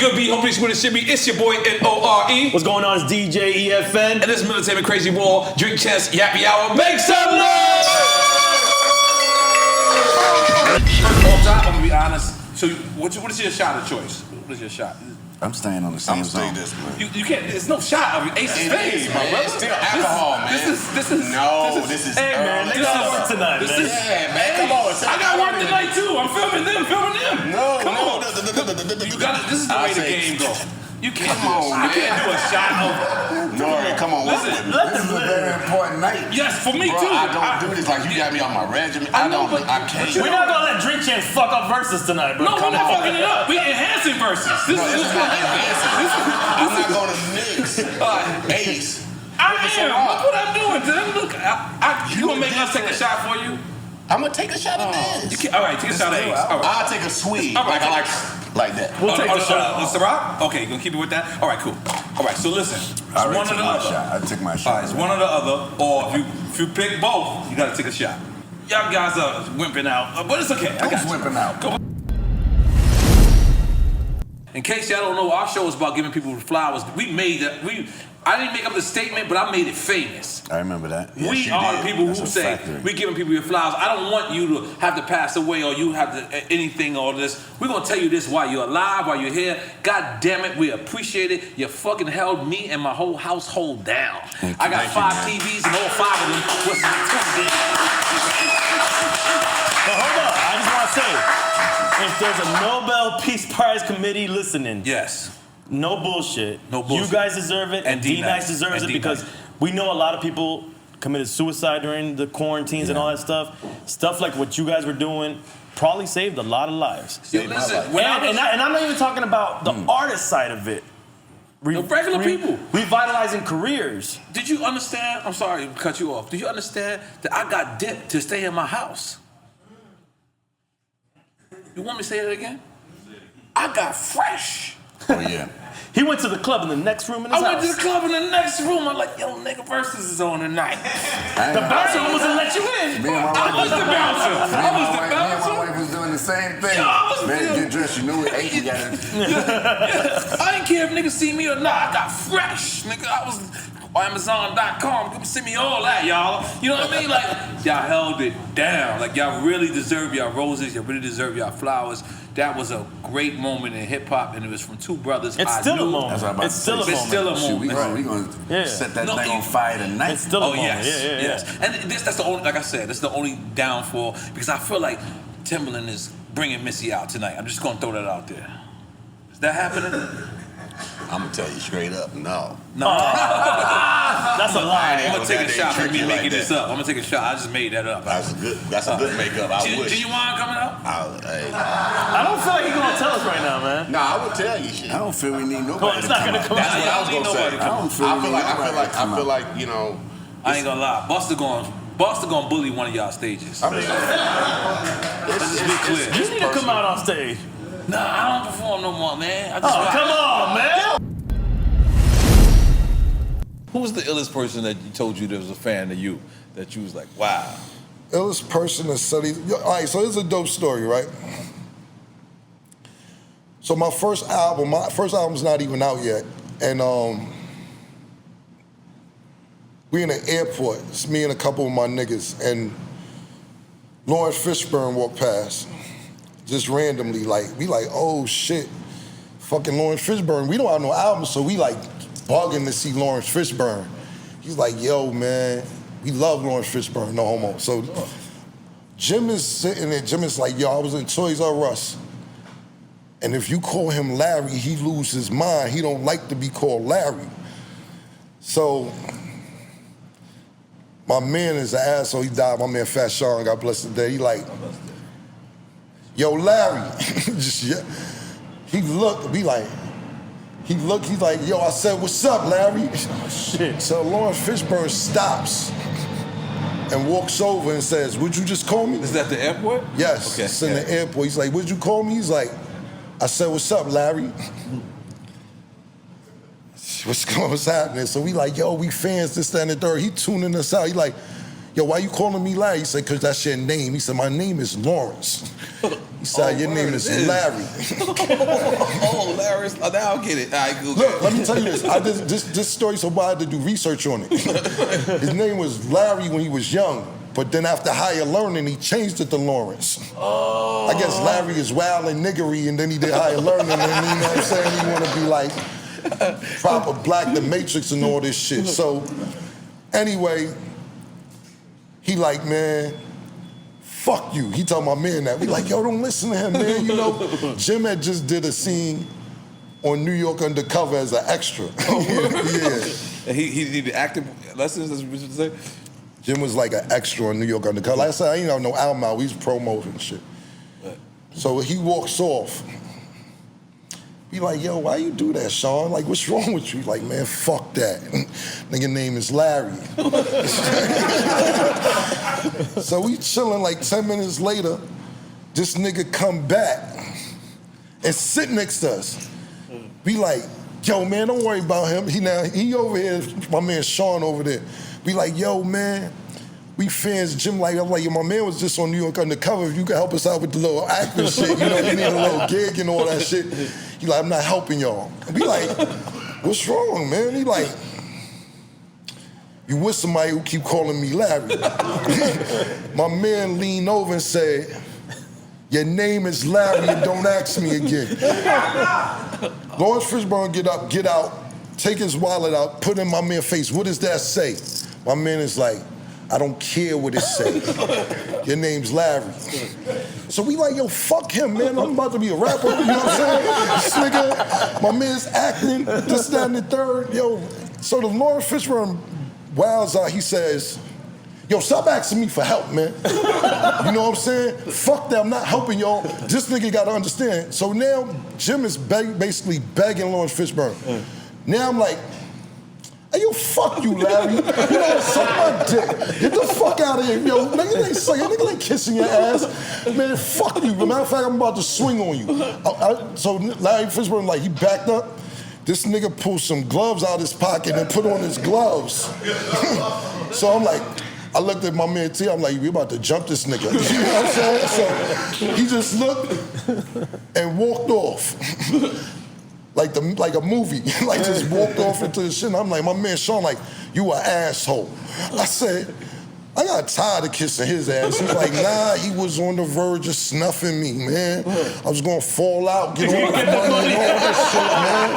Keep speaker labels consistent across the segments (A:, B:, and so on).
A: good be, hopefully it's what it should be. It's your boy N.O.R.E.
B: What's going on? It's DJ EFN.
A: And this is Military Crazy Wall, Drink Chess, Yappy Hour. Make some noise! Off top, I'm gonna be honest. So, what is your shot of choice? What is your shot?
C: I'm staying on the same zone.
A: You can't. There's no shot of Ace of Spades, my brother.
C: It's still alcohol, man.
A: This is.
B: Hey man, they got work tonight, man.
C: Yeah, man. Come on.
A: I got work tonight too. I'm filming them. Come on. You got it. This is the way the game goes. You can't. Come on, man. You can't do a shot of.
C: N.O.R.E, come on.
A: Listen,
C: this is a very important night.
A: Yes, for me
C: bro,
A: too.
C: I don't do this like you got me on my regimen. I can't.
B: We're not gonna let Drink Champs fuck up verses tonight, bro.
A: No, we're not fucking it up. We enhancing verses.
C: I'm not gonna mix Ace.
A: I am. Look what I'm doing, dude. Look, you gonna make us take a shot for you?
C: I'm gonna take a shot of this.
A: All right, take a shot of Ace.
C: I'll take a Swede. Like that.
B: We'll take a shot.
A: Ciroc? Okay, you gonna keep it with that? All right, cool. All right, so listen. It's one or the other.
C: I took my shot.
A: All right, it's one or the other. Or if you pick both, you gotta take a shot. Y'all guys are wimping out, but it's okay. I got
C: wimping out.
A: Go. In case y'all don't know, our show is about giving people flowers. We made that. I didn't make up the statement, but I made it famous.
C: I remember that. Yes,
A: we are the people who say we're giving people your flowers. I don't want you to have to pass away or you have to anything or this. We're gonna tell you this while you're alive, while you're here. God damn it, we appreciate it. You fucking held me and my whole household down. I got 5 TVs and all 5 of them was tuned in.
B: But hold on, I just want to say, if there's a Nobel Peace Prize committee listening,
A: yes.
B: No bullshit.
A: No bullshit.
B: You guys deserve it, and D-Nice deserves it because we know a lot of people committed suicide during the quarantines and all that stuff. Stuff like what you guys were doing probably saved a lot of lives.
A: Listen,
B: and I'm not even talking about the artist side of it.
A: The regular people.
B: Revitalizing careers.
A: Did you understand? I'm sorry to cut you off. Did you understand that I got dipped to stay in my house? You want me to say that again? I got fresh.
C: Oh, yeah.
B: He went to the club in the next room in his house.
A: I went to the club in the next room. I'm like, yo, nigga, Versus is on tonight.
B: The bouncer almost didn't let you in.
A: I was the bouncer.
C: Me and my wife was doing the same thing. Man, get dressed. You knew it. Hey, you got it.
A: I didn't care if niggas see me or not. I got fresh, nigga. I was on Amazon.com. Come see me all that, y'all. You know what I mean? Like, y'all held it down. Like, y'all really deserve y'all roses. Y'all really deserve y'all flowers. That was a great moment in hip hop, and it was from 2 brothers.
B: It's still a moment. It's still a moment.
C: We're going to set that thing on fire tonight.
B: It's still a moment.
A: Yes. And that's the only, like I said, that's the only downfall, because I feel like Timbaland is bringing Missy out tonight. I'm just going to throw that out there. Is that happening?
C: I'm going to tell you straight up, no.
B: That's a lie.
A: I'm going to take a shot for me making this up. I'm going to take a shot. I just made that up.
C: That's a good makeup. I wish.
A: Genuine coming out?
B: I don't feel like you're going to tell us right now, man.
C: No, I would tell you shit. I don't feel we need nobody.
B: It's not going to come out.
C: That's what I was going to say. I feel like, you know.
A: I ain't going to lie. Buster going to bully one of y'all stages.
C: I mean,
A: let's just be clear.
B: You need to come out on stage.
A: Nah, I don't perform no more, man.
B: Come on, man.
D: Who was the illest person that you told you there was a fan of you, that you was like, wow?
E: Illest person that studied. All right, so this is a dope story, right? So my first album's not even out yet, and we in the airport. It's me and a couple of my niggas, and Lawrence Fishburne walked past, just randomly, we like, oh shit, fucking Lawrence Fishburne. We don't have no album, so we like bugging to see Lawrence Fishburne. He's like, yo, man, we love Lawrence Fishburne, no homo. So Jim is sitting there, Jim is like, yo, I was in Toys R Us, and if you call him Larry, he lose his mind. He don't like to be called Larry. So my man is an asshole, he died, my man Fat Sean, God bless the day. He like, yo, Larry. He looked, he's like, yo, I said, what's up, Larry?
B: Oh, shit.
E: So Lawrence Fishburne stops and walks over and says, would you just call me?
D: Is that the airport?
E: Yes,
D: Okay.
E: It's in the airport. He's like, would you call me? He's like, I said, what's up, Larry? What's happening? So we like, yo, we fans, this, that, and the third. He tuning us out. He like, yo, why you calling me Larry? He said, because that's your name. He said, my name is Lawrence. He said, your name is Larry.
D: Oh, Larry. Now I get it. All right, good.
E: Look, let me tell you this. This story, so I had to do research on it. His name was Larry when he was young, but then after higher learning, he changed it to Lawrence.
D: Oh.
E: I guess Larry is wild and niggery, and then he did higher learning, and you know what I'm saying? He want to be like proper Black, the Matrix and all this shit. So anyway, he like, man, fuck you. He told my man that. We like, yo, don't listen to him, man. You know, Jim had just did a scene on New York Undercover as an extra. Yeah.
D: And he needed acting lessons, that's what you say?
E: Jim was like an extra on New York Undercover. Like I said, I ain't have no album out. We was promoting shit. So he walks off. Be like, yo, why you do that, Sean? Like, what's wrong with you? Like, man, fuck that. Nigga name is Larry. So we chilling, like 10 minutes later, this nigga come back and sit next to us. Be like, yo, man, don't worry about him. He over here, my man Sean over there. Be like, yo, man, we fans, Jim, like, I'm like, yo, my man was just on New York Undercover. If you could help us out with the little acting shit, you know, we need a little gig and all that shit. He like, I'm not helping y'all. And be like, what's wrong, man? He like, you with somebody who keep calling me Larry. My man leaned over and said, your name is Larry and don't ask me again. Lawrence Fishburne get out, take his wallet out, put in my man's face. What does that say? My man is like, I don't care what it says. Your name's Larry. So we like, yo, fuck him, man. I'm about to be a rapper, you know what I'm saying? This nigga, my man's acting, this, that, and the third. Yo, so the Lawrence Fishburne wows out, he says, yo, stop asking me for help, man. You know what I'm saying? Fuck that, I'm not helping y'all. This nigga gotta understand. So now Jim is basically begging Lawrence Fishburne. Now I'm like, hey, yo, fuck you, Larry. You know, suck my dick. Get the fuck out of here. Yo, nigga ain't sucking, nigga ain't kissing your ass. Man, fuck you. As a matter of fact, I'm about to swing on you. So Larry Fishburne, like, he backed up. This nigga pulled some gloves out of his pocket and put on his gloves. So I'm like, I looked at my man T, I'm like, we about to jump this nigga. You know what I'm saying? So he just looked and walked off. Like a movie, like just walked off into the shit. And I'm like, my man Sean, like, you an asshole. I said, I got tired of kissing his ass. He's like, nah, he was on the verge of snuffing me, man. I was gonna fall out, get all the money and all this shit, man.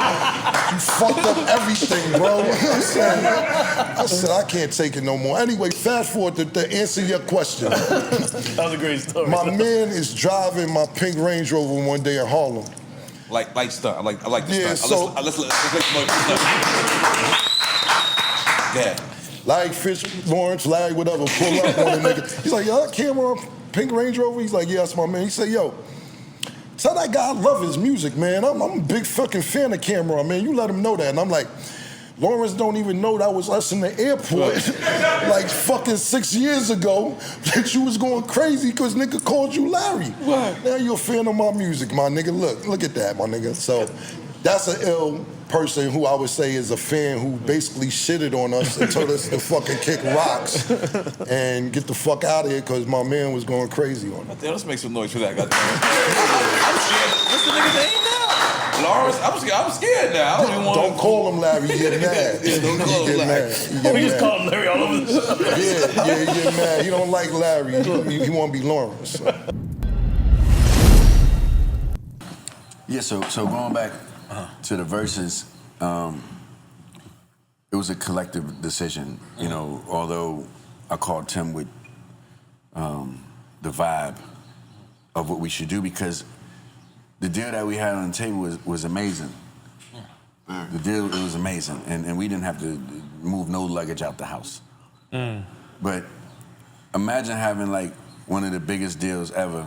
E: You fucked up everything, bro. I said, I can't take it no more. Anyway, fast forward to answer your question.
B: That was a great story.
E: My man is driving my pink Range Rover one day in Harlem.
D: Like stunt. I like the stunt.
E: So
D: Let's yeah.
E: Larry Lawrence, Larry, whatever, pull up on a nigga. He's like, yo, that camera on pink Range Rover? He's like, yeah, that's my man. He said, yo, tell that guy I love his music, man. I'm a big fucking fan of Cameron, man. You let him know that. And I'm like, Lawrence don't even know that was us in the airport like fucking 6 years ago that you was going crazy because nigga called you Larry. What? Now you're a fan of my music, my nigga. Look at that, my nigga. So that's an ill person who I would say is a fan who basically shitted on us and told us to fucking kick rocks and get the fuck out of here because my man was going crazy on us.
D: Let's make some noise for that, goddamn. I'm scared. What's the nigga's name now? Lawrence, I'm scared now.
E: Don't call him Larry, you get mad.
D: Don't call him Larry.
B: We just call him Larry all over the show.
E: Yeah, you get mad. He don't like Larry. He want to be Lawrence.
F: Yeah, so going back to the verses, it was a collective decision. You know, although I called Tim with the vibe of what we should do because the deal that we had on the table was amazing. The deal, it was amazing. And we didn't have to move no luggage out the house. But imagine having like one of the biggest deals ever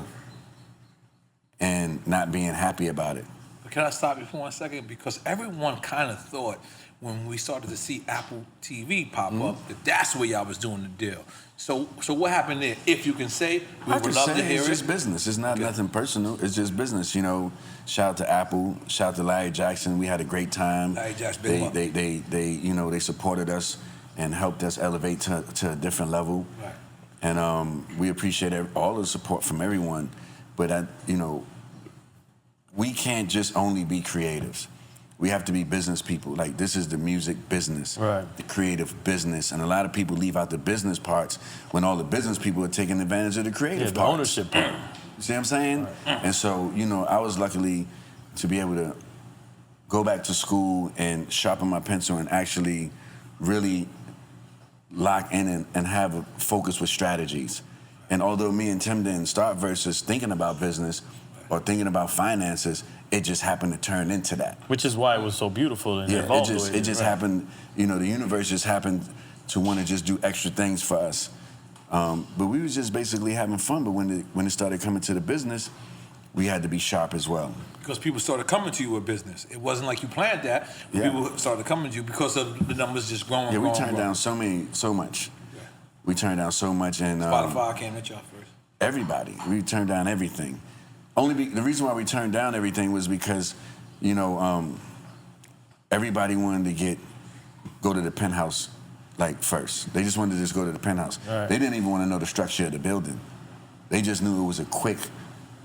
F: and not being happy about it.
A: But can I stop you for 1 second? Because everyone kind of thought when we started to see Apple TV pop up that that's where y'all was doing the deal. So what happened there? If you can say, we would love to hear it.
F: It's just business. It's not nothing personal. It's just business. You know, shout out to Apple. Shout out to Larry Jackson. We had a great time.
A: Larry Jackson, big
F: They you know, they supported us. and helped us elevate to a different level.
A: Right.
F: And we appreciate all the support from everyone. But, we can't just only be creatives. We have to be business people. Like, this is the music business,
B: right,
F: the creative business. And a lot of people leave out the business parts when all the business people are taking advantage of the creative
B: the
F: parts.
B: ownership part.
F: You see what I'm saying? Right. And so, I was luckily to be able to go back to school and sharpen my pencil and actually really lock in and have a focus with strategies. And although me and Tim didn't start versus thinking about business or thinking about finances, it just happened to turn into that.
B: Which is why it was so beautiful and
F: yeah,
B: evolved.
F: It just happened, the universe just happened to want to just do extra things for us. But we was just basically having fun, but when it started coming to the business, we had to be sharp as well.
A: Because people started coming to you with business. It wasn't like you planned that, but people started coming to you because of the numbers just growing.
F: Yeah, we turned down so much. Yeah. We turned down so much, and
A: Spotify came at y'all first.
F: Everybody, we turned down everything. The reason why we turned down everything was because, everybody wanted to go to the penthouse first. They just wanted to just go to the penthouse.
B: Right.
F: They didn't even want to know the structure of the building. They just knew it was a quick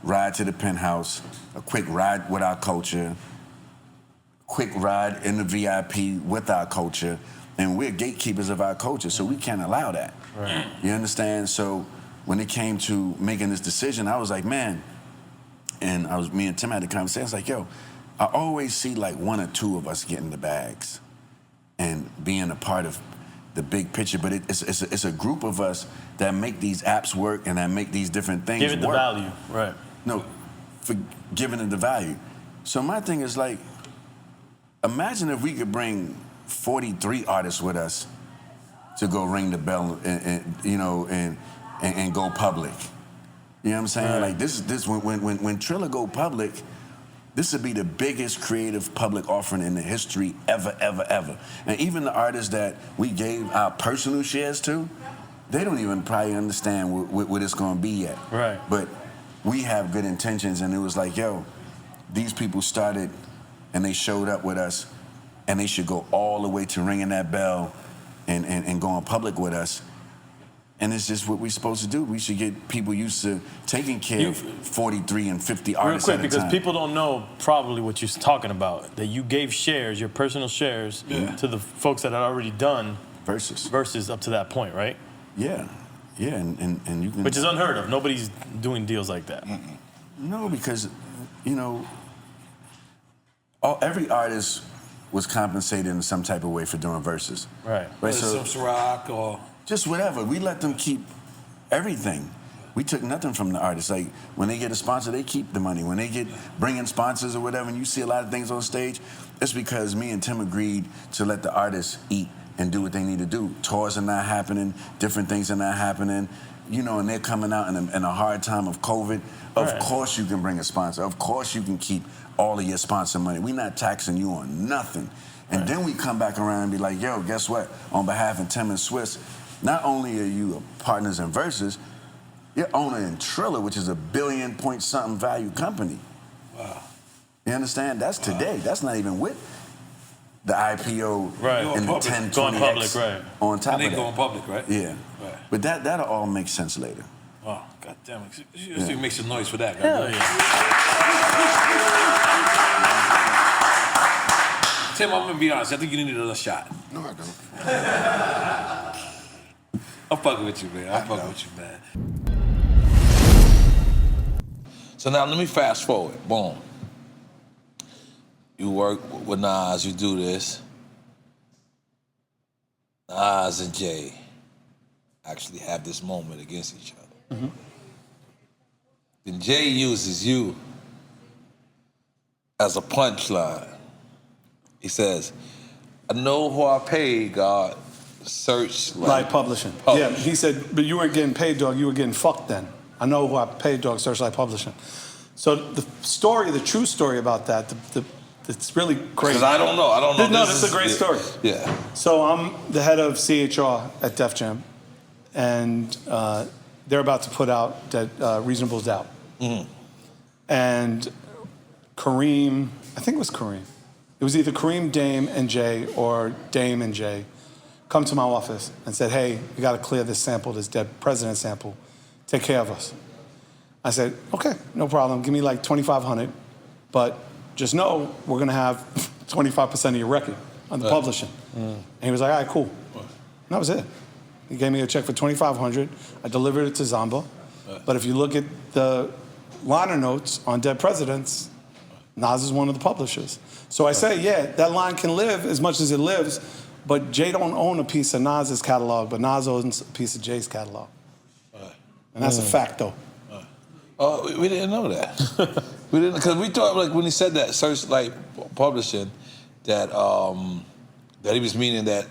F: ride to the penthouse, a quick ride with our culture, quick ride in the VIP with our culture, and we're gatekeepers of our culture, so we can't allow that.
B: Right.
F: You understand? So when it came to making this decision, I was like, man, and me and Tim had a conversation. I was like, yo, I always see one or two of us getting the bags and being a part of the big picture, but it's a group of us that make these apps work and that make these different things work.
B: Give it the value, right.
F: No, for giving it the value. So my thing is imagine if we could bring 43 artists with us to go ring the bell and go public. You know what I'm saying?
B: Right.
F: This when Triller go public, this would be the biggest creative public offering in the history ever. And even the artists that we gave our personal shares to, they don't even probably understand what it's gonna be yet.
B: Right.
F: But we have good intentions, and it was like, yo, these people started and they showed up with us, and they should go all the way to ringing that bell and going public with us. And it's just what we're supposed to do. We should get people used to taking care of 43 and 50 artists
B: real quick,
F: at a
B: because
F: time.
B: people don't know probably what you're talking about, that you gave shares, your personal shares, to the folks that had already done versus up to that point, right?
F: Yeah, and you can...
B: Which is unheard of. Nobody's doing deals like that.
F: No, because, every artist was compensated in some type of way for doing verses.
B: Right.
A: So some rock or...
F: Just whatever. We let them keep everything. We took nothing from the artists. Like, when they get a sponsor, they keep the money. When they get bringing sponsors or whatever, and you see a lot of things on stage, it's because me and Tim agreed to let the artists eat and do what they need to do. Tours are not happening, different things are not happening, and they're coming out in a hard time of COVID. Of course you can bring a sponsor. Of course you can keep all of your sponsor money. We're not taxing you on nothing. And then we come back around and be like, yo, guess what? On behalf of Tim and Swiss, not only are you partners in Versus, you're owner in Triller, which is a $1 billion-point-something value company.
A: Wow.
F: You understand? That's today. That's not even with the IPO and the 10, 20X on top of that.
A: And they going public, right?
F: Yeah.
A: Right.
F: But that'll all make sense later.
A: Oh, God damn it. You make some noise for that.
B: Hell yeah.
A: Tim, I'm going to be honest. I think you need another shot.
E: No, I don't.
A: I'm fucking with you, man. I'm fucking with you, man. So now let me fast forward. Boom. You work with Nas, you do this. Nas and Jay actually have this moment against each other.
G: Mm-hmm.
A: Then Jay uses you as a punchline. He says, I know who I paid, God.
G: Searchlight Publishing. Yeah, he said, but you weren't getting paid, dog. You were getting fucked then. I know who I paid, dog. Searchlight Publishing. So the true story about that, it's really great.
A: Because I don't know.
G: No, this is a great story.
A: Yeah.
G: So I'm the head of CHR at Def Jam, and they're about to put out that Reasonable Doubt.
A: Mm-hmm.
G: And Kareem, I think it was Kareem. It was either Kareem, Dame, and Jay, or Dame and Jay, come to my office and said, hey, we got to clear this sample, this dead president sample. Take care of us. I said, okay, no problem. Give me like $2,500, but just know we're going to have 25% of your record on the publishing. And he was like, all right, cool. And that was it. He gave me a check for $2,500. I delivered it to Zamba. But if you look at the liner notes on Dead Presidents, Nas is one of the publishers. So I say, yeah, that line can live as much as it lives, but Jay don't own a piece of Nas's catalog, but Nas owns a piece of Jay's catalog. And that's a fact, though.
D: Oh, we didn't know that. We didn't, because we thought, like, when he said that, Searchlight Publishing, that that he was meaning that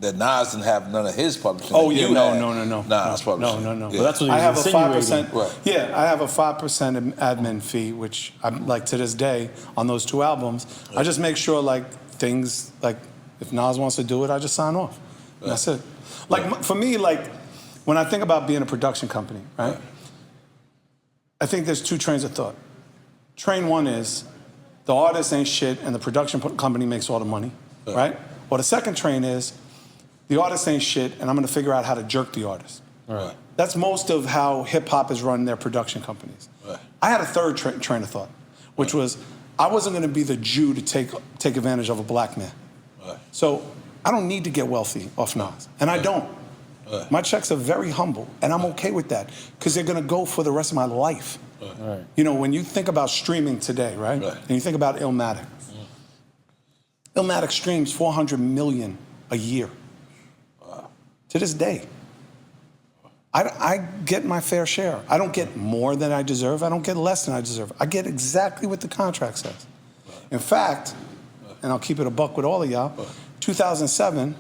D: Nas didn't have none of his publishing.
G: Oh, yeah, no.
D: Nas publishing.
G: No.
D: Yeah.
B: But that's what he
G: I have
B: was
G: a 5%.
D: Right.
G: Yeah, I have a 5% admin fee, which I'm like to this day on those 2 albums. I just make sure like things like if Nas wants to do it, I just sign off. And that's it. Like for me, like when I think about being a production company, right? I think there's 2 trains of thought. Train 1 is the artist ain't shit and the production company makes all the money, right? Or the second train is the artist ain't shit and I'm gonna figure out how to jerk the artist.
D: Right.
G: That's most of how hip-hop has run their production companies.
D: Right.
G: I had a third train of thought, which was I wasn't gonna be the Jew to take advantage of a black man.
D: Right.
G: So I don't need to get wealthy off Nas, and I don't. My checks are very humble, and I'm okay with that, because they're gonna go for the rest of my life.
B: Right.
G: You know, when you think about streaming today, right? And you think about Illmatic. Illmatic streams 400 million a year. To this day. I get my fair share. I don't get more than I deserve. I don't get less than I deserve. I get exactly what the contract says. In fact, and I'll keep it a buck with all of y'all, 2007,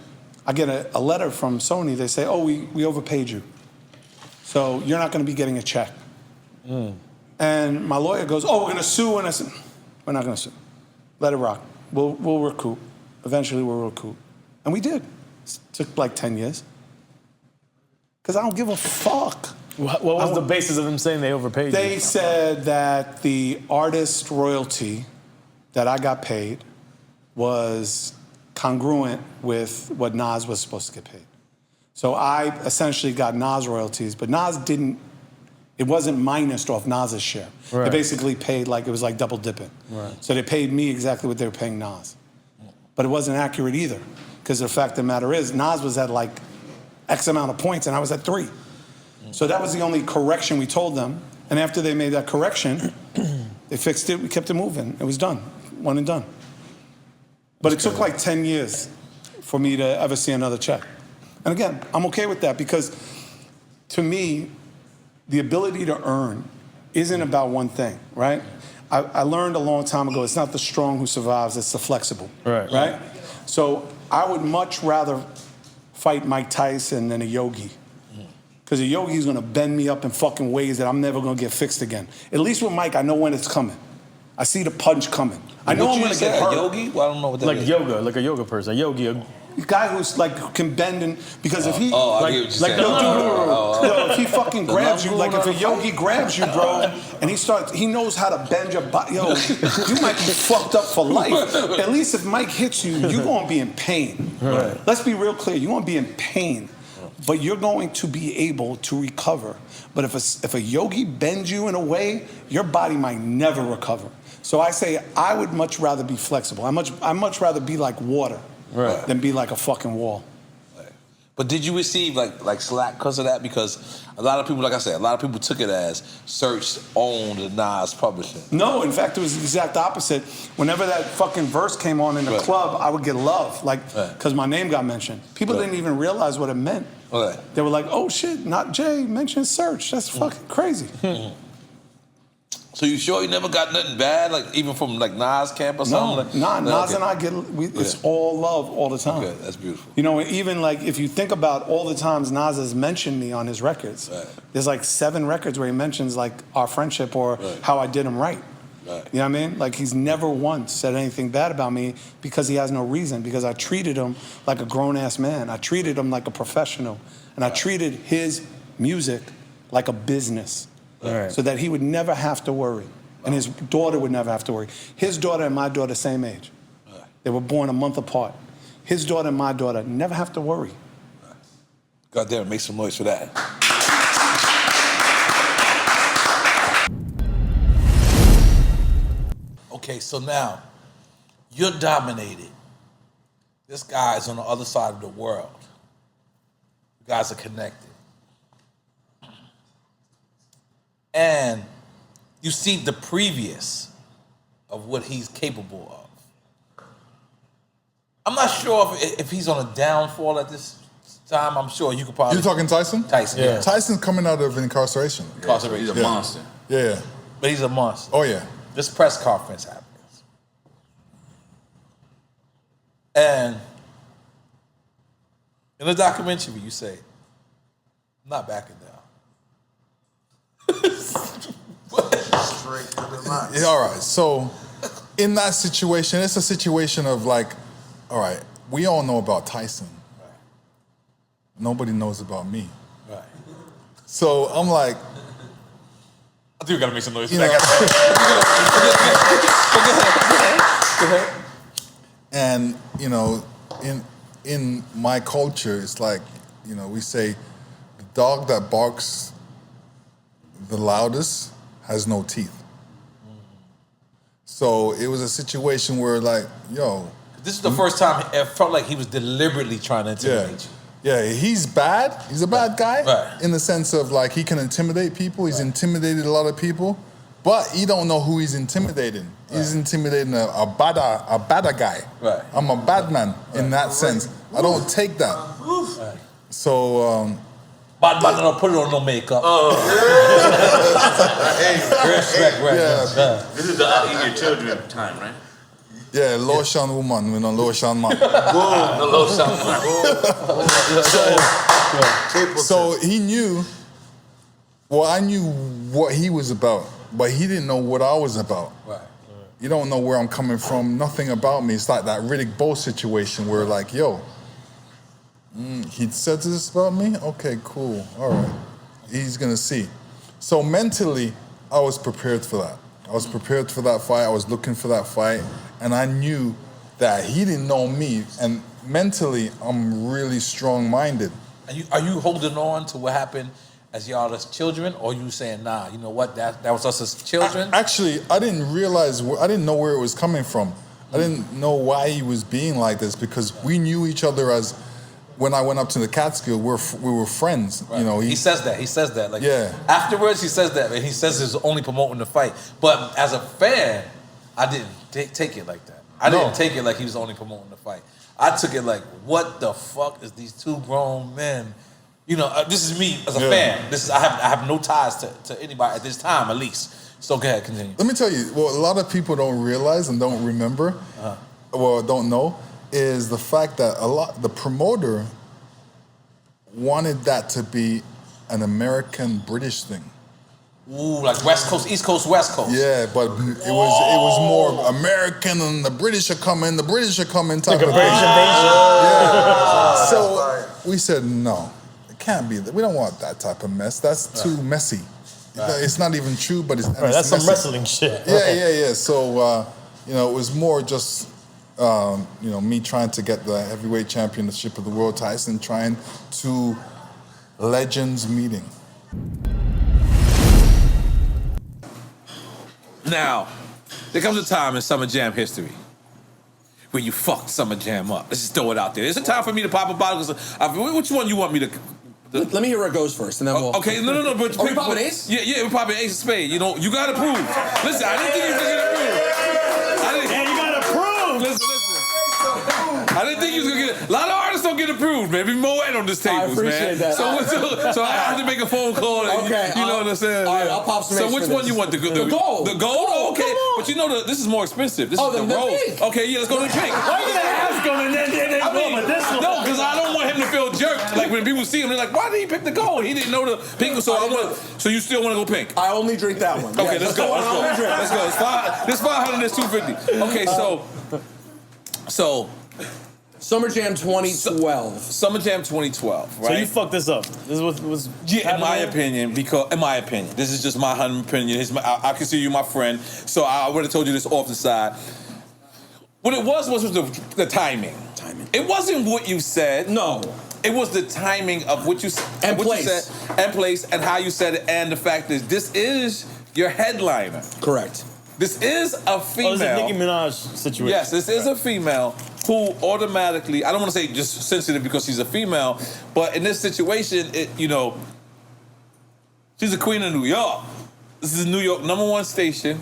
G: I get a letter from Sony. They say, oh, we overpaid you. So you're not gonna be getting a check. And my lawyer goes, oh, we're gonna sue. And I said, we're not gonna sue. Let it rock. We'll recoup. Eventually we'll recoup. And we did. It took like 10 years. Because I don't give a fuck.
B: What was the basis of them saying they overpaid you?
G: They said that the artist royalty that I got paid was congruent with what Nas was supposed to get paid. So I essentially got Nas royalties, but Nas didn't, it wasn't minused off Nas's share.
B: Right.
G: They basically paid like, it was like double dipping.
B: Right.
G: So they paid me exactly what they were paying Nas. But it wasn't accurate either, because the fact of the matter is, Nas was at like X amount of points and I was at 3. So that was the only correction we told them. And after they made that correction, they fixed it, we kept it moving. It was done, one and done. But it took like 10 years for me to ever see another check. And again, I'm okay with that, because to me, the ability to earn isn't about one thing, right? I learned a long time ago, it's not the strong who survives, it's the flexible, right? So I would much rather fight Mike Tyson than a Yogi. Because a Yogi's gonna bend me up in fucking ways that I'm never gonna get fixed again. At least with Mike, I know when it's coming. I see the punch coming. I know I'm gonna get hurt.
D: Yogi? Well, I don't know what that
B: like
D: is.
B: yoga, like a yoga person. A yogi.
G: A guy who's like can bend and because if he
D: I get what you're saying.
G: yo, if he fucking grabs you, like if a yogi grabs you, bro, and he knows how to bend your body, yo, you might be fucked up for life. At least if Mike hits you, you're gonna be in pain.
B: Right.
G: Let's be real clear, you're gonna be in pain, but you're going to be able to recover. But if a yogi bends you in a way, your body might never recover. So I say I would much rather be flexible. I much rather be like water than be like a fucking wall.
D: But did you receive like slack because of that? Because a lot of people, like I said, a lot of people took it as Search owned the Nas publishing.
G: No, in fact, it was the exact opposite. Whenever that fucking verse came on in the club, I would get love, like, because my name got mentioned. People didn't even realize what it meant. They were like, oh shit, not Jay, mentioned Search. That's fucking crazy.
D: So you sure you never got nothing bad, like even from like Nas camp or something?
G: No, Nas and I it's all love all the time.
D: Okay, that's beautiful.
G: You know, even like if you think about all the times Nas has mentioned me on his records, there's like 7 records where he mentions like our friendship or how I did him right. You know what I mean? Like he's never once said anything bad about me because he has no reason, because I treated him like a grown-ass man. I treated him like a professional. And I treated his music like a business. So that he would never have to worry. And his daughter would never have to worry. His daughter and my daughter, same age. They were born a month apart. his daughter and my daughter never have to worry.
D: God damn it, make some noise for that. Okay, so now you're dominated. This guy is on the other side of the world. You guys are connected. And you see the previous of what he's capable of. I'm not sure if he's on a downfall at this time. I'm sure you could probably...
H: You talking Tyson?
D: Tyson, yeah.
H: Tyson's coming out of incarceration.
D: Incarceration.
F: He's a monster.
H: Yeah.
D: But he's a monster.
H: Oh, yeah.
D: This press conference happens. And in the documentary, you say, I'm not backing down.
C: Straight to the line.
H: Yeah, all right. So in that situation, it's a situation of like, all right, we all know about Tyson.
D: Right.
H: Nobody knows about me.
D: Right.
H: So I'm like,
D: I think we gotta make some noise.
H: you know,
D: Go ahead.
H: and you know, in my culture, it's like, you know, we say the dog that barks the loudest has no teeth. So it was a situation where like, yo.
D: This is the first time it felt like he was deliberately trying to intimidate you.
H: Yeah, he's bad. He's a bad guy
D: Right.
H: in the sense of like he can intimidate people. He's intimidated a lot of people, but you don't know who he's intimidating. He's intimidating a bad guy.
D: Right.
H: I'm a bad man in that sense. I don't take that.
D: Right.
H: So
D: Bad man don't put it on no makeup. Respect, right?
H: Yeah.
I: This is the I'll eat your children time, right?
H: yeah, lotion woman, we don't lotion man.
D: The low sound.
H: So he knew. Well, I knew what he was about, but he didn't know what I was about.
D: Right.
H: You don't know where I'm coming from, nothing about me. It's like that Riddick Bowe situation where like, yo, he said this about me? Okay, cool, all right. He's gonna see. So mentally, I was prepared for that. I was prepared for that fight, I was looking for that fight, and I knew that he didn't know me, and mentally, I'm really strong-minded.
D: Are you holding on to what happened as y'all as children, or you saying, nah, you know what, that was us as children?
H: Actually, I didn't realize, I didn't know where it was coming from. I didn't know why he was being like this because we knew each other as, when I went up to the Catskill, we were friends.
D: Right.
H: You know,
D: he says that. Like,
H: yeah.
D: Afterwards, he says that, and he says he's only promoting the fight. But as a fan, I didn't take it like that. I didn't take it like he was only promoting the fight. I took it like, what the fuck is these two grown men? You know, this is me as a fan. I have no ties to anybody at this time, at least. So go ahead, continue.
H: Let me tell you, what a lot of people don't realize and don't remember, or don't know, is the fact that the promoter wanted that to be an American-British thing.
D: Ooh, like West Coast, East Coast, West Coast.
H: Yeah, but it was more American, and the British are coming type of thing. Yeah. So we said no, it can't be that. We don't want that type of mess. That's too messy. It's not even true, but it's
B: that's
H: messy.
B: some wrestling shit.
H: Yeah. So you know, it was more just you know, me trying to get the heavyweight championship of the world, Tyson trying to legends meeting.
A: Now, there comes a time in Summer Jam history where you fucked Summer Jam up. Let's just throw it out there. It's a time for me to pop a bottle. Which one you want me to...
J: Let me hear where it goes first, and then we'll...
A: Okay, no. But
J: are we popping ace?
A: Yeah, we're popping ace of spade. You know, you gotta prove. Listen, I didn't think you was gonna get approved.
B: Yeah, you gotta prove.
A: Listen. I didn't think you was gonna get. A lot of artists don't get approved, man. Be more on this tables,
J: I appreciate
A: man.
J: that.
A: So I have to make a phone call.
J: Okay,
A: you know what I'm saying?
J: All right, I'll pop some.
A: So
J: ace
A: which
J: for
A: one
J: this.
A: you want? The gold?
J: The gold?
A: Oh, okay, but you know this is more expensive. This is the
J: the
A: rose.
J: pink.
A: Okay, yeah, let's go to the pink.
B: Why you gonna ask him and then this one?
A: No, because I don't want him to feel jerked. Like when people see him, they're like, "Why did he pick the gold? He didn't know the pink." So you still want to go pink?
J: I only drink that one.
A: Okay, let's go. Let's go. This 500, this 250. Okay, so.
J: Summer Jam 2012.
A: Summer Jam 2012, right?
B: So you fucked this up. This was
A: in my opinion, this is just my humble opinion. I consider you my friend, so I would have told you this off the side. What it was the timing.
D: It wasn't what you said.
J: No.
D: It was the timing of what you said.
J: And
D: what
J: place.
D: You said, and place, and how you said it, and the fact is, this is your headliner.
J: Correct.
D: This is a female.
B: Oh, this is a Nicki Minaj situation.
D: Yes, this is a female who automatically, I don't want to say just sensitive because she's a female, but in this situation, she's a queen of New York. This is New York #1 station.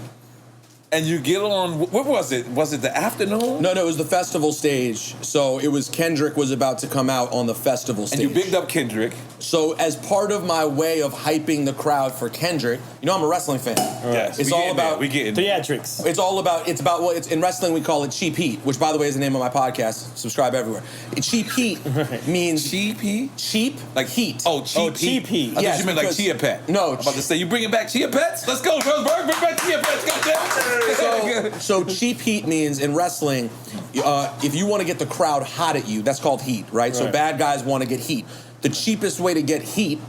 D: And you get on, what was it? Was it the afternoon?
J: No, it was the festival stage. So it was Kendrick was about to come out on the festival stage.
D: And you bigged up Kendrick.
J: So as part of my way of hyping the crowd for Kendrick, I'm a wrestling fan.
D: Yes,
J: it's all about
B: theatrics.
J: It's about in wrestling we call it cheap heat, which by the way is the name of my podcast. Subscribe everywhere. Cheap heat means
D: cheap heat.
J: Cheap
D: like
J: heat.
D: Oh, cheap
J: heat.
D: I thought you meant like Chia Pet.
J: No,
D: I'm about to say you bringing back Chia Pets. Let's go, Roseburg. Bring back Chia Pets. Goddamn.
J: So cheap heat means in wrestling, if you want to get the crowd hot at you, that's called heat, right? So bad guys want to get heat. The cheapest way to get heat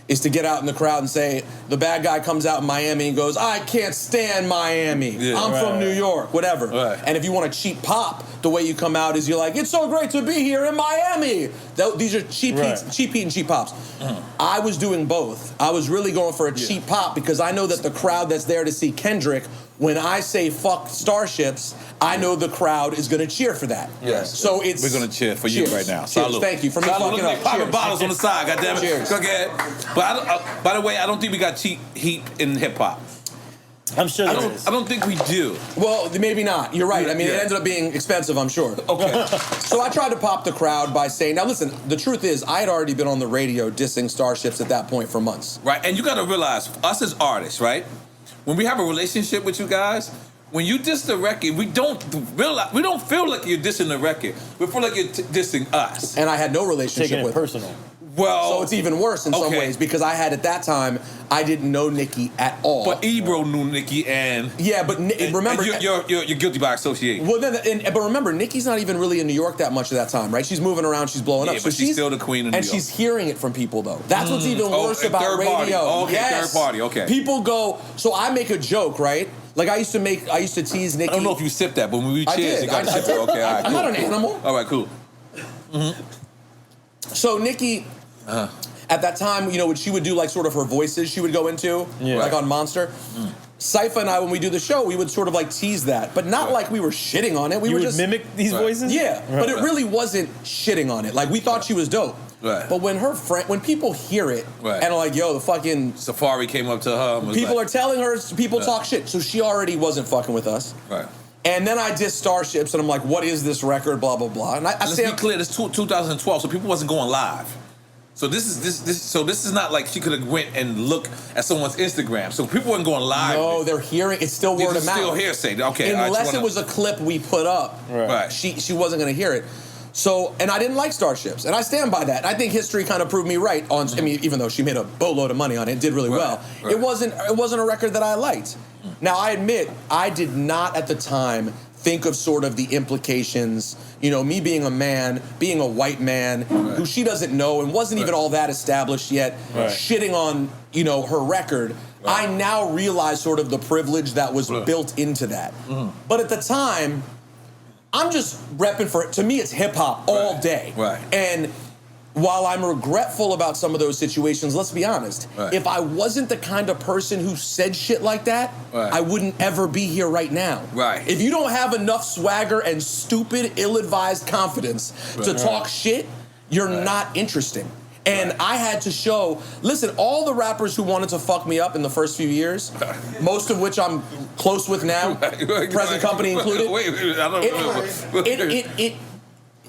J: is to get out in the crowd and say, the bad guy comes out in Miami and goes, I can't stand Miami. I'm from New York, whatever.
D: Right.
J: And if you want a cheap pop, the way you come out is you're like, it's so great to be here in Miami. These are cheap heat and cheap pops. I was doing both. I was really going for a cheap pop because I know that the crowd that's there to see Kendrick, when I say fuck Starships, I know the crowd is going to cheer for that.
D: Yes.
J: So it's
D: we're going to cheer for you right now.
J: Cheers.
D: Salud.
J: Thank you for me
D: Salud.
J: fucking
D: Look
J: up.
D: at popping
J: Cheers.
D: bottles on the side. Goddamn it.
J: Cheers.
D: Go ahead. But by the way, I don't think we got cheap heat in hip hop.
B: I'm sure
D: I don't think we do.
J: Well, maybe not. You're right. I mean, it ended up being expensive, I'm sure.
D: Okay.
J: So I tried to pop the crowd by saying, now listen, the truth is, I had already been on the radio dissing Starships at that point for months.
D: Right, and you got to realize, us as artists, right? When we have a relationship with you guys, when you diss the record, we don't feel like you're dissing the record. We feel like you're dissing us.
J: And I had no relationship
B: Taking it
J: with her.
B: personal.
D: Well,
J: So it's even worse in some ways because I had at that time, I didn't know Nicki at all.
D: But Ebro knew Nicki and...
J: Yeah, but remember...
D: And you're guilty by association.
J: Well, but remember, Nicki's not even really in New York that much at that time, right? She's moving around, she's blowing up.
D: Yeah, but she's still the queen of New
J: And
D: York.
J: she's hearing it from people, though. That's what's even worse about
D: third
J: radio.
D: party. Okay,
J: Yes.
D: third party, okay.
J: People go... So I make a joke, right? Like I used to tease Nicki.
D: I don't know if you sipped that, but when we
J: I
D: cheers,
J: did.
D: you got to
J: I
D: sip it.
J: did.
D: Okay, all right,
J: I'm
D: cool.
J: not an animal.
D: All right, cool.
J: So Nicki... At that time, when she would do like sort of her voices she would go into, like on Monster. Sypha and I, when we do the show, we would sort of like tease that, but not like we were shitting on it. We
B: You
J: were
B: would
J: just
B: mimic these voices?
J: Yeah, but it really wasn't shitting on it. Like we thought she was dope.
D: Right.
J: But when people hear it and are like, yo, the fucking
D: Safari came up to her and was
J: people
D: like,
J: are telling her people talk shit. So she already wasn't fucking with us.
D: Right.
J: And then I dissed Starships and I'm like, what is this record? Blah blah blah. And
D: Let's be clear, this 2012, so people wasn't going live. So this is not like she could have went and looked at someone's Instagram. So people weren't going live.
J: No, they're hearing. It's still word of mouth.
D: Still hearsay. Okay.
J: Unless it was a clip we put up,
D: Right.
J: She wasn't going to hear it. So, and I didn't like Starships, and I stand by that. I think history kind of proved me right on. I mean, even though she made a boatload of money on it, did really well.
D: Right.
J: It wasn't a record that I liked. Now I admit I did not at the time think of sort of the implications, me being a man, being a white man, who she doesn't know and wasn't even all that established yet, shitting on, her record. I now realize sort of the privilege that was built into that. But at the time, I'm just repping for it. To me, it's hip hop all day.
D: Right.
J: And while I'm regretful about some of those situations, let's be honest, if I wasn't the kind of person who said shit like that, I wouldn't ever be here right now.
D: Right.
J: If you don't have enough swagger and stupid, ill-advised confidence to talk shit, you're not interesting. And I had to show, listen, all the rappers who wanted to fuck me up in the first few years, most of which I'm close with now, present company included,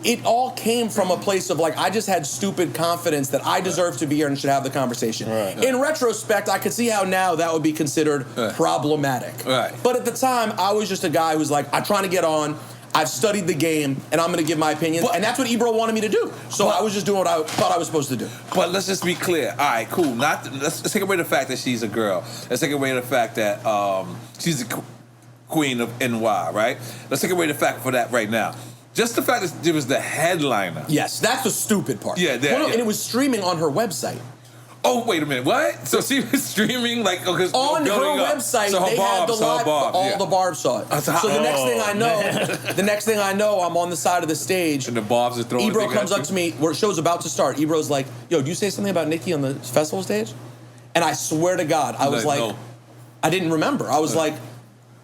J: it all came from a place of like, I just had stupid confidence that I deserve to be here and should have the conversation. In retrospect, I could see how now that would be considered problematic. But at the time, I was just a guy who's like, I'm trying to get on, I've studied the game, and I'm going to give my opinion. And that's what Ebro wanted me to do. So I was just doing what I thought I was supposed to do.
D: But let's just be clear. All right, cool. Let's take away the fact that she's a girl. Let's take away the fact that she's the queen of N.O.R.E, right? Let's take away the fact for that right now. Just the fact that it was the headliner.
J: Yes, that's the stupid part.
D: Yeah,
J: And it was streaming on her website.
D: Oh, wait a minute. What? So she was streaming like
J: on her website.
D: So her
J: they had the live. All the barbs saw it. So the next thing I know, I'm on the side of the stage,
D: and the barbs are throwing.
J: Ebro comes up to me where the show's about to start. Ebro's like, "Yo, do you say something about Nicki on the festival stage?" And I swear to God, I was like,
D: no.
J: I didn't remember. I was like,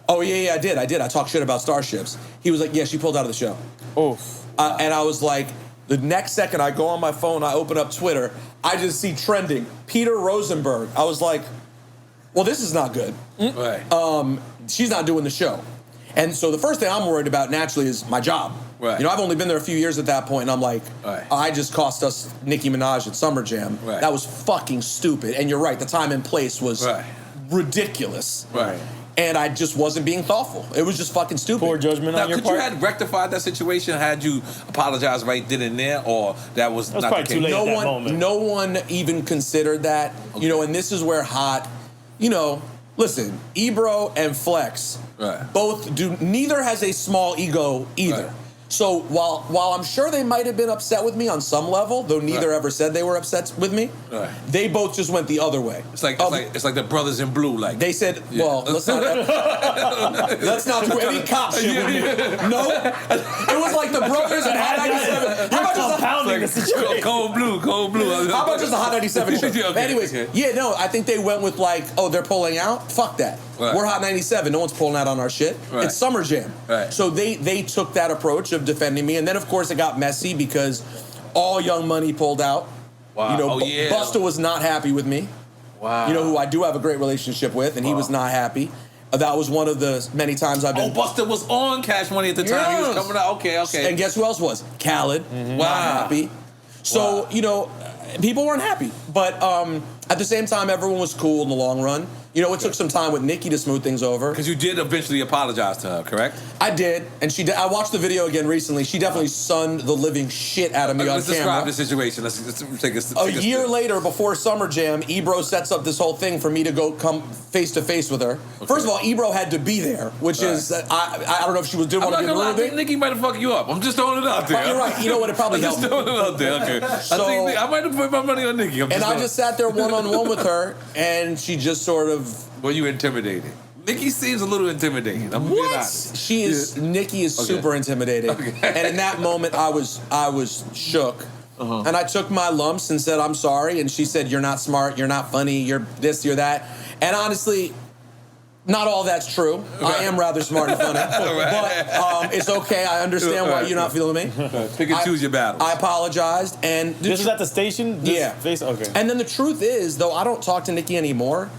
J: "Oh yeah, I did. I talked shit about Starships." He was like, "Yeah, she pulled out of the show." And I was like, the next second I go on my phone, I open up Twitter, I just see trending Peter Rosenberg. I was like, well, this is not good.
D: Right.
J: She's not doing the show. And so the first thing I'm worried about naturally is my job.
D: Right.
J: You know, I've only been there a few years at that point, and I'm like, I just cost us Nicki Minaj at Summer Jam.
D: Right.
J: That was fucking stupid. And you're right, the time and place was ridiculous.
D: Right.
J: And I just wasn't being thoughtful. It was just fucking stupid.
B: Poor judgment
D: Now,
B: on your
D: could
B: part.
D: you have rectified that situation had you apologized right then and there, or that was not the case?
J: No one even considered that. You know, and this is where hot. You know, listen, Ebro and Flex both do. Neither has a small ego either.
D: Right.
J: So while I'm sure they might have been upset with me on some level, though neither ever said they were upset with me, they both just went the other way.
D: It's like the brothers in blue. Like
J: they said, well, let's not do any cop shit with me. No, it was like the brothers in Hot 97. How about
B: compounding the situation?
D: Cold blue.
J: How about just a Hot 97 show?
D: Okay,
J: Anyways, I think they went with like, oh, they're pulling out? Fuck that.
D: Right.
J: We're Hot 97. No one's pulling out on our shit.
D: Right.
J: It's Summer Jam.
D: Right.
J: So they took that approach of defending me. And then, of course, it got messy because all Young Money pulled out.
D: Wow.
J: You know,
D: Oh,
J: Busta was not happy with me.
D: Wow.
J: You know, who I do have a great relationship with, and he was not happy. That was one of the many times I've been...
D: Oh, Busta was on Cash Money at the time. He was coming out. Okay.
J: And guess who else was? Khaled.
D: Mm-hmm.
J: Not happy. So, you know, people weren't happy. But at the same time, everyone was cool in the long run. You know, it took some time with Nicki to smooth things over.
D: Because you did eventually apologize to her, correct?
J: I did, and she did. I watched the video again recently. She definitely sunned the living shit out of me on
D: Let's
J: camera.
D: describe the situation. Let's take
J: a year later, before Summer Jam, Ebro sets up this whole thing for me to go come face to face with her. Okay. First of all, Ebro had to be there, which is I don't know if she was doing what I did.
D: I think Nicki might have fucked you up. I'm just throwing it out there.
J: You're right. You know what? It probably helped.
D: Just throwing it out there. Okay.
J: So,
D: I might have put my money on Nicki.
J: I just sat there one-on-one with her, and she just sort of.
D: Were you intimidated? Nicki seems a little intimidating. I'm being honest.
J: She is. Yeah. Nicki is super intimidating. Okay. And in that moment, I was shook. And I took my lumps and said, I'm sorry. And she said, you're not smart, you're not funny, you're this, you're that. And honestly, not all that's true. Right. I am rather smart and funny. But it's okay. I understand why you're not feeling me.
D: Pick and choose your battles.
J: I apologized. And
B: this is at the station? Okay.
J: And then the truth is, though I don't talk to Nicki anymore,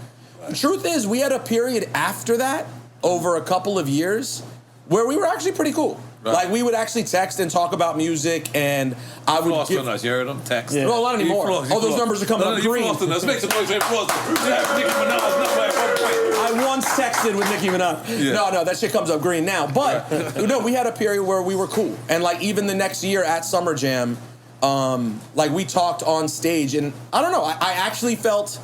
J: the truth is we had a period after that, over a couple of years, where we were actually pretty cool. Right. Like, we would actually text and talk about music, and I would
D: give... on us. You heard them? Text?
J: Yeah. No, not anymore. Those numbers are coming up green.
D: You flossed on us. Make some noise.
J: I once texted with Nicki Minaj. Yeah. No, that shit comes up green now. But, no, we had a period where we were cool. And, like, even the next year at Summer Jam, like, we talked on stage, and I don't know, I actually felt...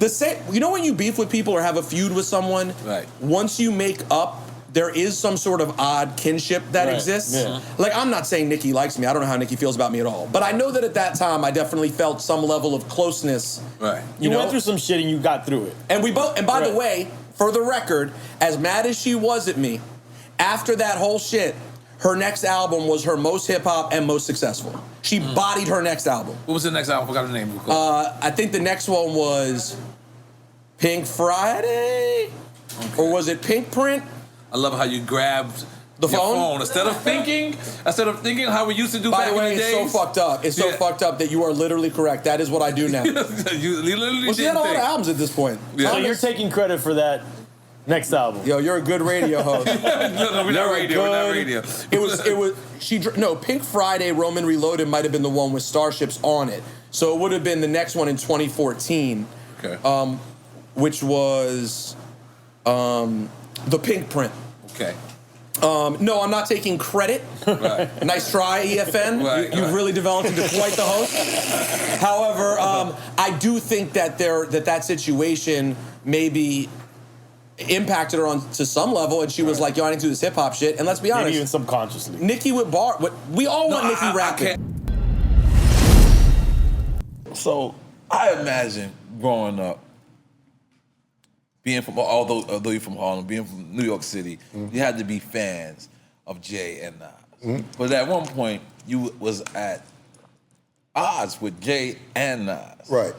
J: the same. You know when you beef with people or have a feud with someone,
D: right?
J: Once you make up, there is some sort of odd kinship that exists. Yeah. Like, I'm not saying Nicki likes me. I don't know how Nicki feels about me at all. But I know that at that time, I definitely felt some level of closeness.
D: Right.
B: You went through some shit and you got through it.
J: And we both. And by the way, for the record, as mad as she was at me, after that whole shit, her next album was her most hip hop and most successful. She bodied her next album.
D: What was the next album? I forgot the name.
J: I think the next one was Pink Friday, or was it Pink Print?
D: I love how you grabbed
J: the phone
D: instead of thinking how we used to do
J: By
D: back
J: the way,
D: in the days.
J: it's so fucked up. It's so fucked up that you are literally correct. That is what I do now.
D: You literally
J: well, she had a lot of albums at this point.
B: Yeah. So you're taking credit for that next album.
J: Yo, you're a good radio host.
D: No, we're not radio.
J: It was Pink Friday, Roman Reloaded might have been the one with Starships on it. So it would have been the next one in 2014.
D: Okay.
J: Which was the Pink Print.
D: Okay.
J: No, I'm not taking credit.
D: Right.
J: Nice try, EFN.
D: Right,
J: You've really developed into quite the host. However, I do think that that situation maybe impacted her on to some level, and she was like, "Yo, I need to do this hip hop shit." And let's be honest,
B: maybe even subconsciously.
J: Nicki with we all want Nicki rapping.
D: So, I imagine growing up, being from, although you're from Harlem, being from New York City, you had to be fans of Jay and Nas. But at one point, you was at odds with Jay and Nas.
E: Right.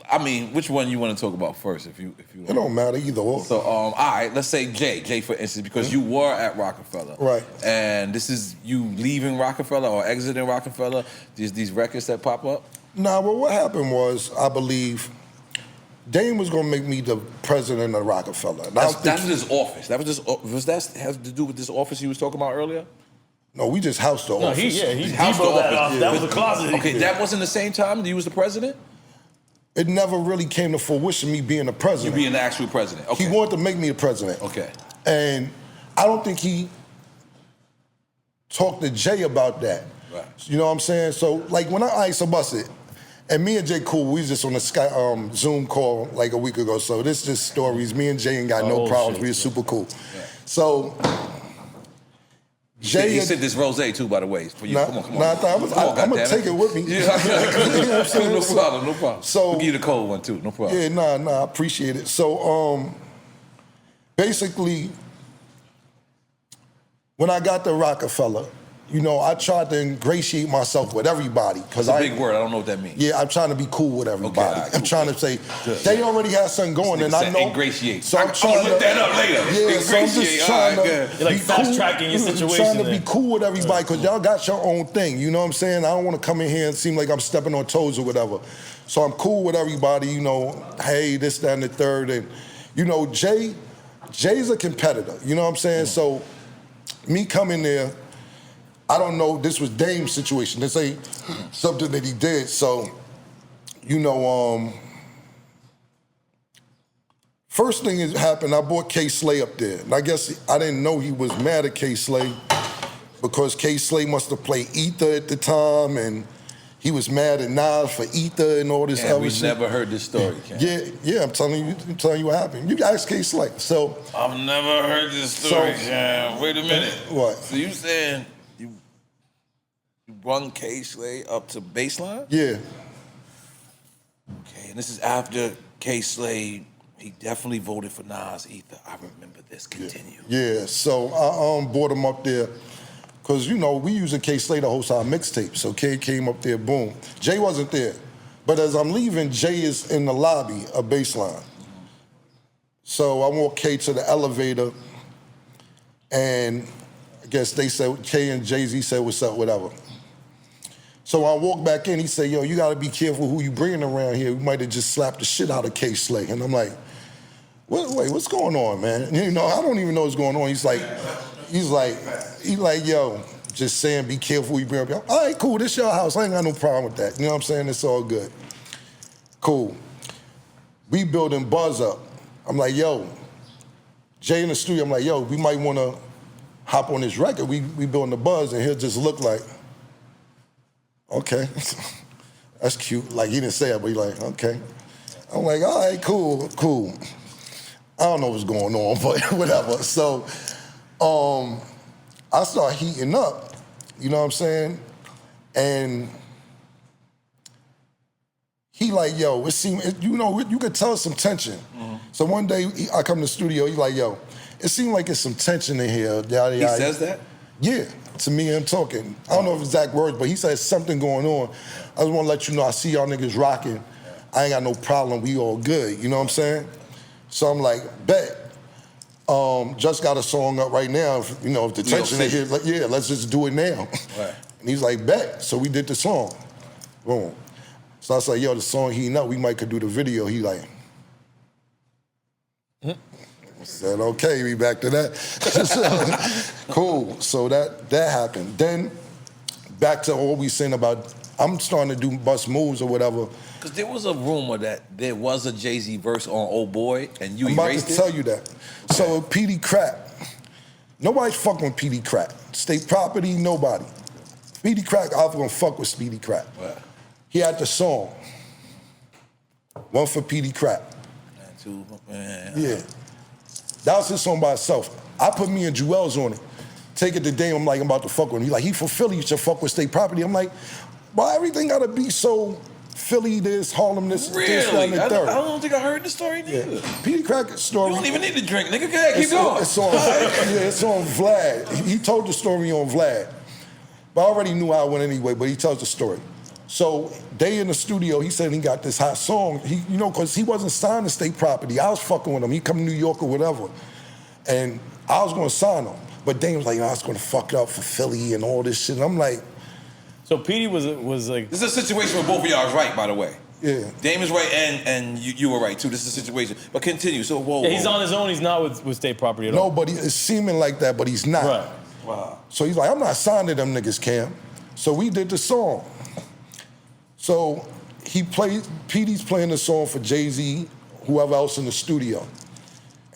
D: I mean, which one you want to talk about first? If you
E: It don't matter either or.
D: So, all right, let's say Jay for instance, because you were at Rockefeller,
E: Right.
D: And this is you leaving Rockefeller or exiting Rockefeller. These records that pop up.
E: Nah, well, what happened was, I believe, Dame was gonna make me the president of Rockefeller.
D: That's his office. Was that has to do with this office you was talking about earlier?
E: No, we just housed the office.
B: he housed the office. That was a closet.
D: Okay, that wasn't the same time that you was the president?
E: It never really came to fruition, me being the president.
D: You being the actual president. Okay.
E: He wanted to make me the president.
D: Okay.
E: And I don't think he talked to Jay about that.
D: Right.
E: You know what I'm saying? So, like, when so bust it, and me and Jay cool, we was just on a Zoom call like a week ago, so this just stories. Me and Jay ain't got no problems. We were super cool. Yeah. So, Jay...
D: He said this rosé too, by the way. For you. Come on.
E: I'm going to take it with me.
D: Yeah, you know what I'm saying? No problem.
E: So,
D: we'll give you the cold one too, no problem.
E: Yeah, I appreciate it. So, basically, when I got to Rockefeller, you know, I tried to ingratiate myself with everybody.
D: It's a big word, I don't know what that means.
E: Yeah, I'm trying to be cool with everybody.
D: Okay, right,
E: I'm trying to say, they already have something going, and I know.
D: Ingratiate.
E: So I'm trying
D: to look that up later.
E: Yeah, so I'm just trying to
B: You're like fast-tracking your situation.
E: Trying to be cool with everybody, because y'all got your own thing, you know what I'm saying? I don't want to come in here and seem like I'm stepping on toes or whatever. So I'm cool with everybody, you know, hey, this, that, and the third. And, you know, Jay's a competitor, you know what I'm saying? So me coming there, I don't know, this was Dame's situation. This ain't something that he did. So, you know, first thing that happened, I brought K. Slay up there. And I guess I didn't know he was mad at K. Slay because K. Slay must have played Ether at the time, and he was mad at Nas for Ether and all this other
D: we
E: shit.
D: never heard this story, Ken.
E: Yeah, I'm telling you what happened. You ask K. Slay. So
D: I've never heard this story, Ken. Wait a minute.
E: What?
D: So you saying you brung K. Slay up to baseline?
E: Yeah.
D: Okay, and this is after K. Slay, he definitely voted for Nas Ether. I remember this. Continue.
E: Yeah, so I brought him up there because, you know, we using K. Slay to host our mixtape. So K came up there, boom. Jay wasn't there. But as I'm leaving, Jay is in the lobby of Baseline. So I walk K to the elevator, and I guess they said, K and Jay-Z said, what's up, whatever. So I walk back in, he said, yo, you gotta be careful who you bringing around here. We might have just slapped the shit out of K. Slay. And I'm like, wait, what's going on, man? You know, I don't even know what's going on. He's like, yo, just saying be careful who you bring up. All right, cool, this your house. I ain't got no problem with that. You know what I'm saying? It's all good. Cool. We building Buzz up. I'm like, yo, Jay in the studio, I'm like, yo, we might wanna hop on this record. We building the Buzz, and he'll just look like, okay, that's cute. Like, he didn't say it, but he like, okay. I'm like, all right, cool. I don't know what's going on, but whatever. So, I start heating up, you know what I'm saying? And he like, yo, it seemed, you know, you could tell some tension. Mm-hmm. So one day, I come to the studio, he like, yo, it seemed like there's some tension in here. Yada,
D: he says that?
E: Yeah, to me and him talking. I don't know if exact words, but he says something going on. I just want to let you know, I see y'all niggas rocking. I ain't got no problem, we all good, you know what I'm saying? So I'm like, bet. Just got a song up right now, you know, if the tension in here, like, yeah, let's just do it now. Right. And he's like, bet. So we did the song. Boom. So I was like, yo, the song heating up, we might could do the video. He like, I said, okay, we back to that. Cool, so that happened. Then back to what we saying about, I'm starting to do bust moves or whatever.
D: Because there was a rumor that there was a Jay-Z verse on Old Boy, and you
E: I'm about
D: erased
E: to
D: it?
E: tell you that. So PD Crack, nobody's fucking with PD Crack. State Property, nobody. PD Crack, I was gonna fuck with Speedy Crack.
D: Right.
E: He had the song. One for PD Crack. Yeah. That was his song by itself. I put me and Jewels on it. Take it to Dame, I'm like, I'm about to fuck with him. He like, he from Philly, you should fuck with State Property. I'm like, why everything gotta be so Philly this, Harlem this,
A: Really?
E: this, that, and the
A: I
E: third.
A: don't think I heard the story neither.
E: Petey Cracker's story.
A: You don't even need to drink, nigga. Go ahead, keep going.
E: It's on Vlad. He told the story on Vlad. But I already knew how it went anyway, but he tells the story. So they in the studio, he said he got this hot song. Because he wasn't signed to State Property. I was fucking with him. He come to New York or whatever. And I was gonna sign him. But Dame was like, I was gonna fuck it up for Philly and all this shit. And I'm like.
B: So Petey was like.
A: This is a situation where both of y'all is right, by the way.
E: Yeah.
A: Dame is right and you were right too. This is a situation. But continue. So whoa.
B: Yeah, he's on his own. He's not with State Property at all.
E: No, but it's seeming like that, but he's not.
B: Right.
A: Wow.
E: So he's like, I'm not signed to them niggas, Cam. So we did the song. So Petey's playing the song for Jay-Z, whoever else in the studio.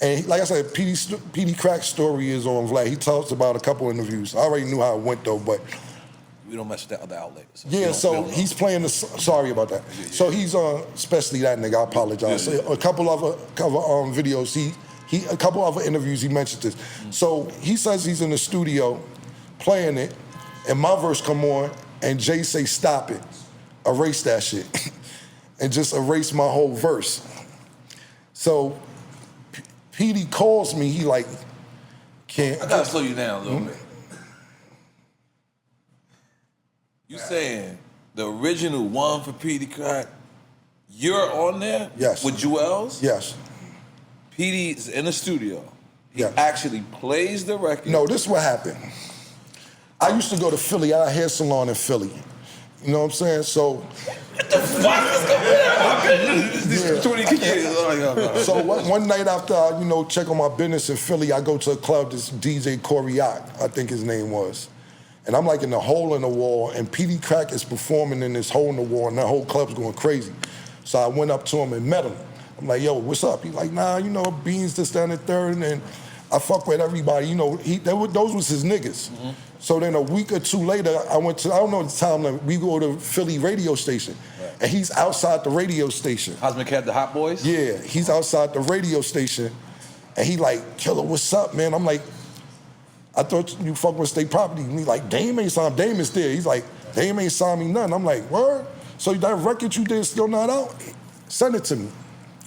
E: And like I said, Petey Crack's story is on Vlad. He talks about a couple interviews. I already knew how it went though, but.
A: We don't mess with that other outlet.
E: So he's playing the. Sorry about that. So he's especially that nigga. I apologize.
A: Yeah.
E: So a couple other videos. A couple other interviews. He mentioned this. So he says he's in the studio playing it, and my verse come on, and Jay say stop it, erase that shit, and just erase my whole verse. So Petey calls me. He like, can't.
A: I gotta slow you down a little bit. You saying the original one for Petey Crack, you're on there?
E: Yes.
A: With Jewels?
E: Yes.
A: Petey's in the studio. He actually plays the record.
E: No, this is what happened. I used to go to Philly. I had a hair salon in Philly. You know what I'm saying? So.
A: What the fuck is going on?
E: So one night after I, check on my business in Philly, I go to a club, this DJ N.O.R.E, I think his name was. And I'm like in the hole in the wall, and Petey Crack is performing in this hole in the wall, and that whole club's going crazy. So I went up to him and met him. I'm like, yo, what's up? He's like, nah, Beans, this, that, and the third, and I fuck with everybody. Those was his niggas. Mm-hmm. So then a week or two later, I went to, I don't know the time, we go to Philly radio station, and he's outside the radio station.
A: Cosmic had the Hot Boys?
E: Yeah, he's outside the radio station, and he like, Killer, what's up, man? I'm like, I thought you fuck with State Property. And he like, Dame ain't signed. Dame is there. He's like, Dame ain't signed me nothing. I'm like, word? So that record you did still not out? Send it to me.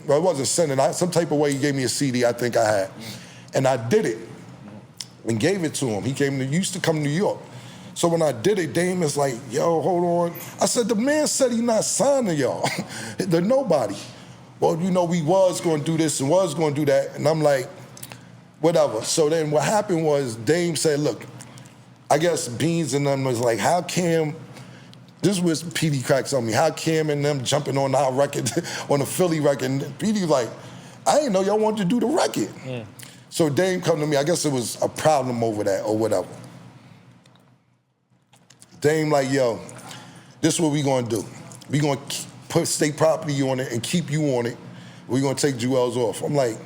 E: Well, it wasn't sending. Some type of way he gave me a CD I think I had. And I did it and gave it to him. He used to come to New York. So when I did it, Dame is like, yo, hold on. I said, the man said he not signed to y'all. They're nobody. Well, we was going to do this and was going to do that. And I'm like, whatever. So then what happened was Dame said, look, I guess Beans and them was like, how Cam, this was Petey Cracks on me, how Cam and them jumping on our record, on the Philly record. And Petey was like, I didn't know y'all wanted to do the record. Mm. So Dame come to me, I guess it was a problem over that or whatever. Dame like, yo, this is what we gonna do. We gonna put State Property on it and keep you on it. We gonna take Jewels off. I'm like,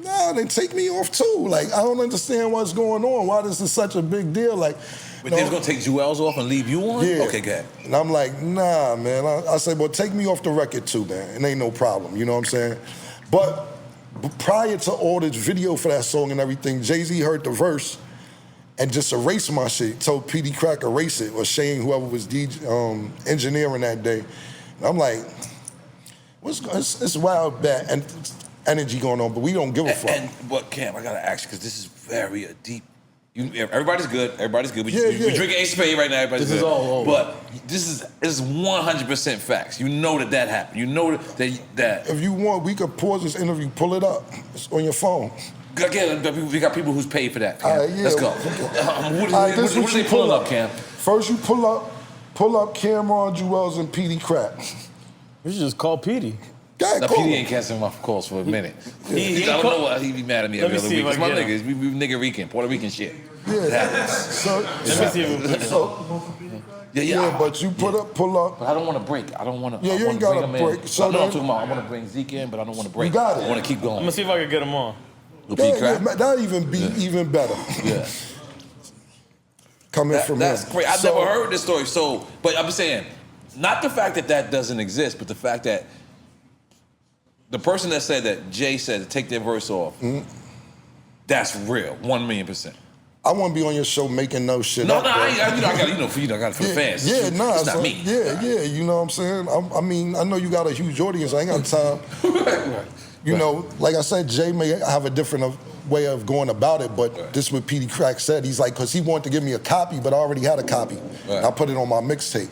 E: nah, then take me off too. Like, I don't understand what's going on. Why this is such a big deal? Like,
A: but they're gonna take Jewels off and leave you on?
E: Yeah.
A: Okay, good.
E: And I'm like, nah, man. I said, well, take me off the record too, man. It ain't no problem. You know what I'm saying? But prior to all this video for that song and everything, Jay-Z heard the verse and just erased my shit. Told Petey Crack erase it, or Shane, whoever was engineering that day. And I'm like, it's wild bad and energy going on, but we don't give a fuck.
A: But Cam, I gotta ask you, because this is very deep. Everybody's good. Everybody's good.
E: Yeah.
A: We're drinking Ace Spade right now. Everybody's
B: This
A: good.
B: is all over.
A: But this is 100% facts. You know that happened. You know that.
E: If you want, we could pause this interview, pull it up. It's on your phone.
A: Again, we got people who's paid for that. Cam.
E: Yeah.
A: Let's go. What are they pulling up, Cam?
E: First, you pull up Cameron, Jewels, and Petey Crack.
B: You should just call Petey.
A: Now, Petey ain't canceling my calls for a minute. I don't know why he be mad at me every other week. It's my niggas. We nigga Rican, Puerto Rican shit.
E: Yeah.
A: It happens.
B: Let me see if
E: Yeah, but you pull up.
A: But I don't want to break. I don't want to.
E: Yeah, you ain't got to break.
A: So I'm talking about I want to bring Zeke in, but I don't want to break.
E: You got it.
A: I want to keep going.
B: I'm gonna see if I can get him on.
E: That'd even be even better.
A: Yeah.
E: Coming from
A: that's
E: him.
A: great. I've never heard this story. So, but I'm saying, not the fact that doesn't exist, but the fact that the person that said that Jay said to take their verse off, that's real, 1,000,000%.
E: I want to be on your show making no shit
D: No,
E: up.
D: no,
E: bro.
D: I got it. For you, I got it for the fans.
E: Yeah, nah,
D: it's not
E: so-
D: me.
E: Yeah, you know what I'm saying? I mean, I know you got a huge audience. I ain't got time. You know, like I said, Jay may have a different way of going about it, but this is what Petey Crack said. He's like, because he wanted to give me a copy, but I already had a copy.
D: Right.
E: I put it on my mixtape.